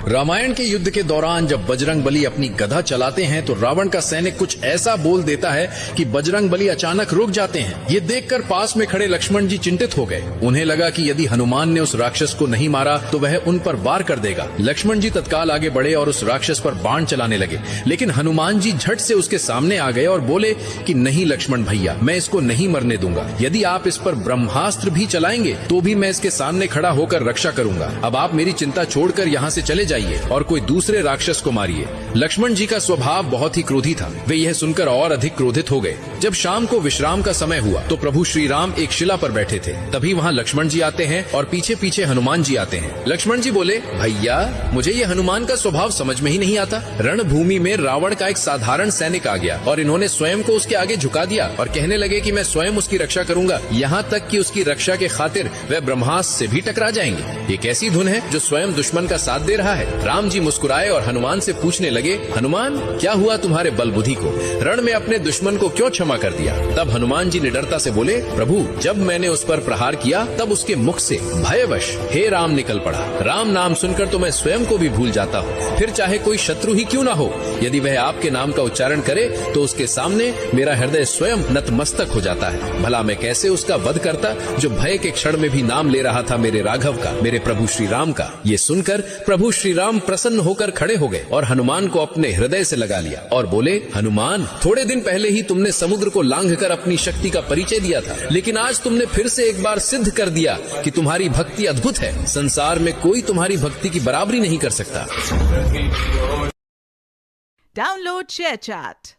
रामायण के युद्ध के दौरान जब बजरंग बली अपनी गधा चलाते हैं तो रावण का सैनिक कुछ ऐसा बोल देता है कि बजरंग बली अचानक रुक जाते हैं। ये देखकर पास में खड़े लक्ष्मण जी चिंतित हो गए। उन्हें लगा कि यदि हनुमान ने उस राक्षस को नहीं मारा तो वह उन पर वार कर देगा। लक्ष्मण जी तत्काल आगे बढ़े और उस राक्षस पर बाण चलाने लगे, लेकिन हनुमान जी झट से उसके सामने आ गए और बोले कि नहीं लक्ष्मण भैया, मैं इसको नहीं मरने दूंगा। यदि आप इस पर ब्रह्मास्त्र भी चलाएंगे तो भी मैं इसके सामने खड़ा होकर रक्षा करूंगा। अब आप मेरी चिंता छोड़कर यहाँ से चले जाइए और कोई दूसरे राक्षस को मारिए। लक्ष्मण जी का स्वभाव बहुत ही क्रोधी था। वे यह सुनकर और अधिक क्रोधित हो गए। जब शाम को विश्राम का समय हुआ तो प्रभु श्री राम एक शिला पर बैठे थे। तभी वहाँ लक्ष्मण जी आते हैं और पीछे पीछे हनुमान जी आते हैं। लक्ष्मण जी बोले, भैया मुझे ये हनुमान का स्वभाव समझ में ही नहीं आता। रणभूमि में रावण का एक साधारण सैनिक आ गया और इन्होंने स्वयं को उसके आगे झुका दिया और कहने लगे कि मैं स्वयं उसकी रक्षा करूंगा, यहाँ तक कि उसकी रक्षा के खातिर वह ब्रह्मास्त्र से भी टकरा जाएंगे। ये कैसी धुन है जो स्वयं दुश्मन का साथ दे रहा है। राम जी मुस्कुराए और हनुमान से पूछने लगे, हनुमान क्या हुआ तुम्हारे बल बुद्धि को? रण में अपने दुश्मन को क्यों क्षमा कर दिया? तब हनुमान जी निडरता से बोले, प्रभु जब मैंने उस पर प्रहार किया तब उसके मुख से भयवश हे राम निकल पड़ा। राम नाम सुनकर तो मैं स्वयं को भी भूल जाता हूँ, फिर चाहे कोई शत्रु ही क्यों ना हो, यदि वह आपके नाम का उच्चारण करे तो उसके सामने मेरा हृदय स्वयं नतमस्तक हो जाता है। भला मैं कैसे उसका वध करता जो भय के क्षण में भी नाम ले रहा था मेरे राघव का, मेरे प्रभु श्री राम का। ये सुनकर प्रभु श्री राम प्रसन्न होकर खड़े हो गए और हनुमान को अपने हृदय से लगा लिया और बोले, हनुमान थोड़े दिन पहले ही तुमने समुद्र को लांघकर अपनी शक्ति का परिचय दिया था, लेकिन आज तुमने फिर से एक बार सिद्ध कर दिया कि तुम्हारी भक्ति अद्भुत है। संसार में कोई तुम्हारी भक्ति की बराबरी नहीं कर सकता। Download ShareChat.